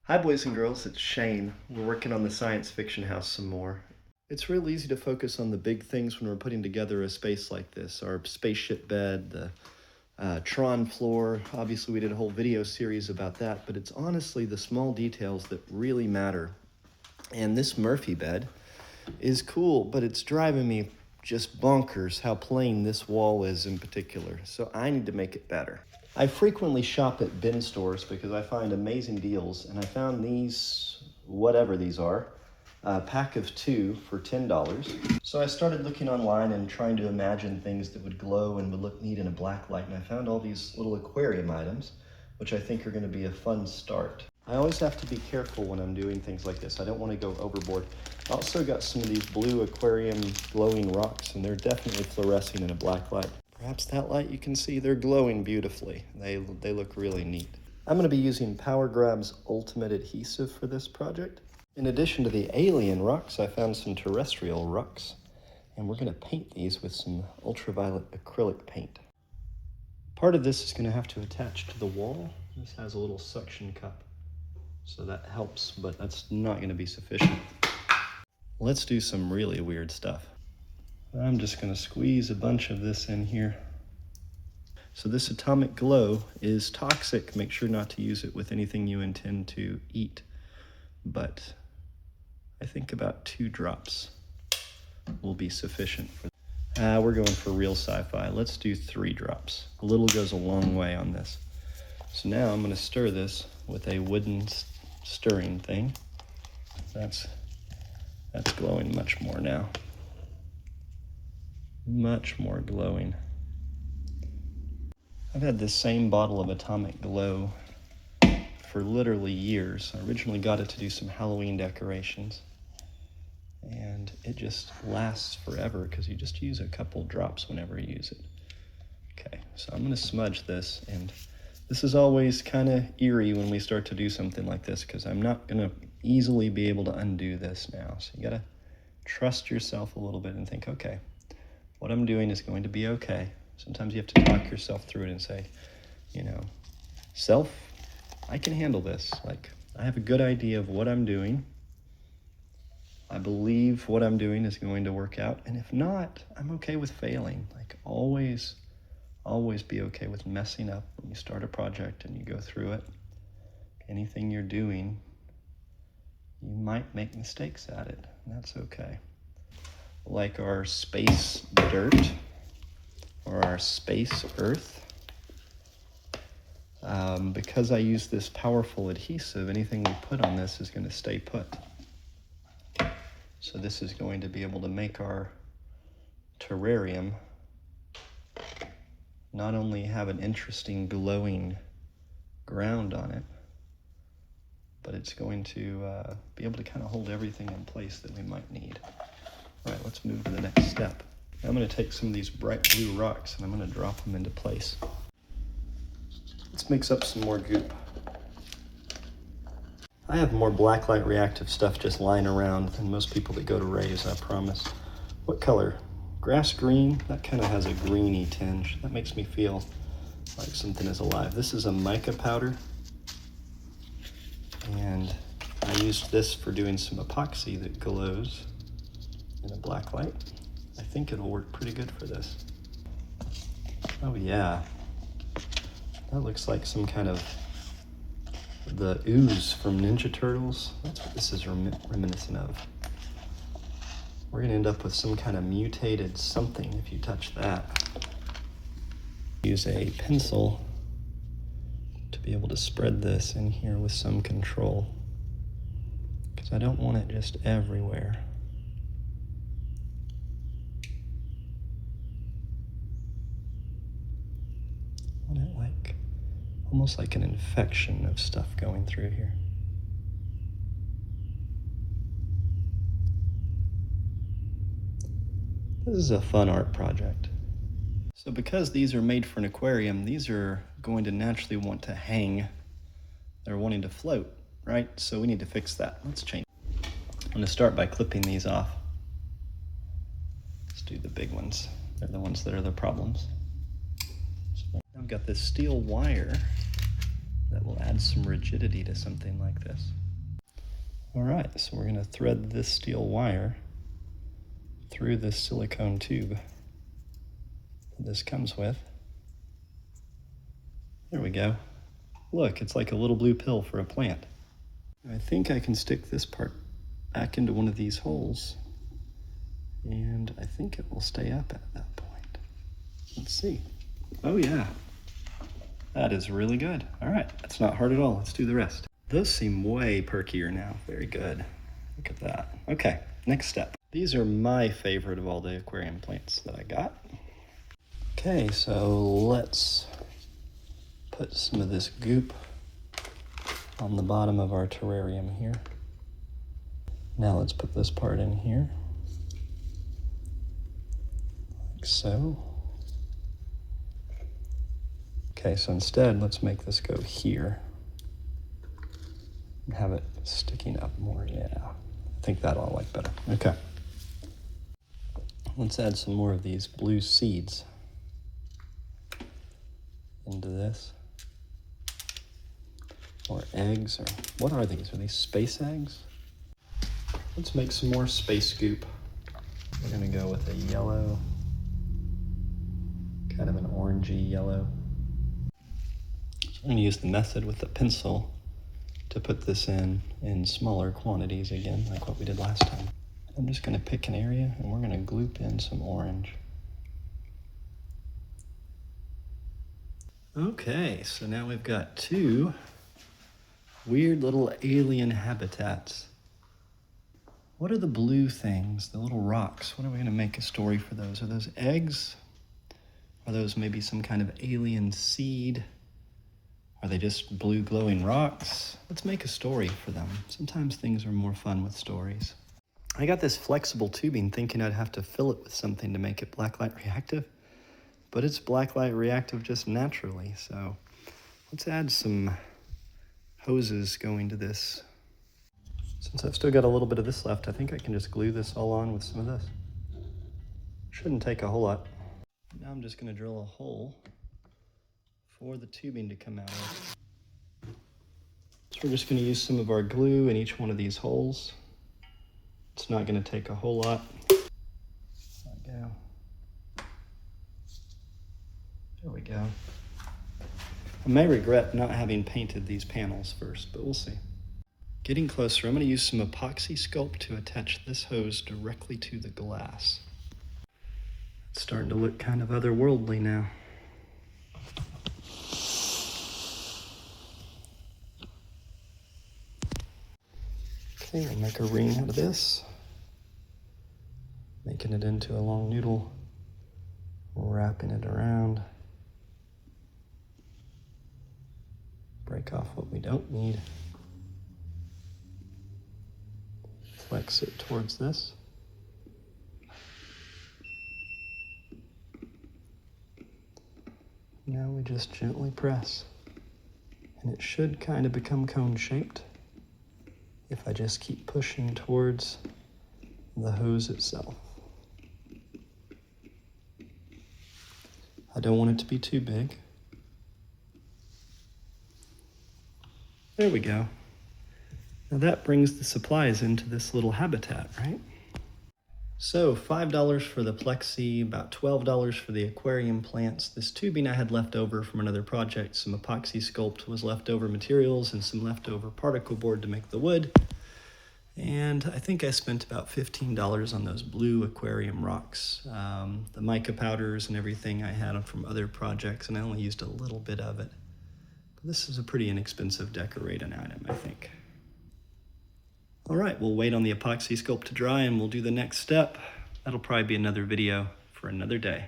Hi boys and girls, it's Shane. We're working on the science fiction house some more. It's real easy to focus on the big things when we're putting together a space like this. Our spaceship bed, the Tron floor. Obviously we did a whole video series about that, but it's honestly the small details that really matter. And this Murphy bed is cool, but it's driving me just bonkers how plain this wall is in particular. So I need to make it better. I frequently shop at bin stores because I find amazing deals, and I found these, whatever these are, a pack of 2 for $10. So I started looking online and trying to imagine things that would glow and would look neat in a black light, and I found all these little aquarium items, which I think are going to be a fun start. I always have to be careful when I'm doing things like this. I don't want to go overboard. I also got some of these blue aquarium glowing rocks, and they're definitely fluorescing in a black light. Perhaps that light you can see, they're glowing beautifully. They look really neat. I'm going to be using Power Grab's Ultimate Adhesive for this project. In addition to the alien rocks, I found some terrestrial rocks, and we're going to paint these with some ultraviolet acrylic paint. Part of this is going to have to attach to the wall. This has a little suction cup, so that helps, but that's not going to be sufficient. Let's do some really weird stuff. I'm just going to squeeze a bunch of this in here. So this atomic glow is toxic. Make sure not to use it with anything you intend to eat. But I think about 2 drops will be sufficient. We're going for real sci-fi. Let's do 3 drops. A little goes a long way on this. So now I'm going to stir this with a wooden stirring thing. That's glowing much more now. Much more glowing. I've had this same bottle of Atomic Glow for literally years. I originally got it to do some Halloween decorations, and it just lasts forever because you just use a couple drops whenever you use it. Okay, so I'm gonna smudge this, and this is always kind of eerie when we start to do something like this because I'm not gonna easily be able to undo this now. So you gotta trust yourself a little bit and think, okay, what I'm doing is going to be okay. Sometimes you have to talk yourself through it and say, you know, self, I can handle this. Like, I have a good idea of what I'm doing. I believe what I'm doing is going to work out. And if not, I'm okay with failing. Like, always be okay with messing up when you start a project and you go through it. Anything you're doing, you might make mistakes at it, and that's okay. Like our space dirt or our space earth. Because I use this powerful adhesive, anything we put on this is going to stay put. So this is going to be able to make our terrarium not only have an interesting glowing ground on it, but it's going to be able to kind of hold everything in place that we might need. All right, let's move to the next step. I'm going to take some of these bright blue rocks and I'm going to drop them into place. Let's mix up some more goop. I have more blacklight reactive stuff just lying around than most people that go to Ray's, I promise. What color? Grass green? That kind of has a greeny tinge. That makes me feel like something is alive. This is a mica powder, and I used this for doing some epoxy that glows in a black light. I think it'll work pretty good for this. Oh yeah, that looks like some kind of the ooze from Ninja Turtles. That's what this is reminiscent of. We're gonna end up with some kind of mutated something if you touch that. Use a pencil to be able to spread this in here with some control, because I don't want it just everywhere. I want it like, almost like an infection of stuff going through here. This is a fun art project. So because these are made for an aquarium, these are going to naturally want to hang. They're wanting to float, right? So we need to fix that. Let's change. I'm going to start by clipping these off. Let's do the big ones. They're the ones that are the problems. So I've got this steel wire that will add some rigidity to something like this. All right, so we're going to thread this steel wire through this silicone tube that this comes with. There we go. Look, it's like a little blue pill for a plant. I think I can stick this part back into one of these holes, and I think it will stay up at that point. Let's see. Oh yeah, that is really good. All right, that's not hard at all. Let's do the rest. Those seem way perkier now. Very good. Look at that. Okay, next step. These are my favorite of all the aquarium plants that I got. Okay, so let's put some of this goop on the bottom of our terrarium here. Now let's put this part in here, like so. Okay, so instead, let's make this go here and have it sticking up more. Yeah, I think that I'll like better. Okay. Let's add some more of these blue seeds into this. Or eggs, or what are these? Are these space eggs? Let's make some more space goop. We're gonna go with a yellow, kind of an orangey yellow. So I'm gonna use the method with the pencil to put this in smaller quantities again, like what we did last time. I'm just gonna pick an area and we're gonna gloop in some orange. Okay, so now we've got two weird little alien habitats. What are the blue things, the little rocks? What are we gonna make a story for those? Are those eggs? Are those maybe some kind of alien seed? Are they just blue glowing rocks? Let's make a story for them. Sometimes things are more fun with stories. I got this flexible tubing thinking I'd have to fill it with something to make it blacklight reactive, but it's blacklight reactive just naturally. So let's add some hoses going to this. Since I've still got a little bit of this left, I think I can just glue this all on with some of this. Shouldn't take a whole lot. Now I'm just gonna drill a hole for the tubing to come out of. So we're just gonna use some of our glue in each one of these holes. It's not gonna take a whole lot. There we go. There we go. I may regret not having painted these panels first, but we'll see. Getting closer, I'm going to use some epoxy sculpt to attach this hose directly to the glass. It's starting to look kind of otherworldly now. Okay, we'll make a ring out of this, making it into a long noodle, wrapping it around. Break off what we don't need. Flex it towards this. Now we just gently press. And it should kind of become cone-shaped if I just keep pushing towards the hose itself. I don't want it to be too big. There we go. Now that brings the supplies into this little habitat, right? So $5 for the plexi, about $12 for the aquarium plants. This tubing I had left over from another project, some epoxy sculpt was leftover materials and some leftover particle board to make the wood. And I think I spent about $15 on those blue aquarium rocks. The mica powders and everything I had from other projects, and I only used a little bit of it. But this is a pretty inexpensive decorating item, I think. All right, we'll wait on the epoxy sculpt to dry and we'll do the next step. That'll probably be another video for another day.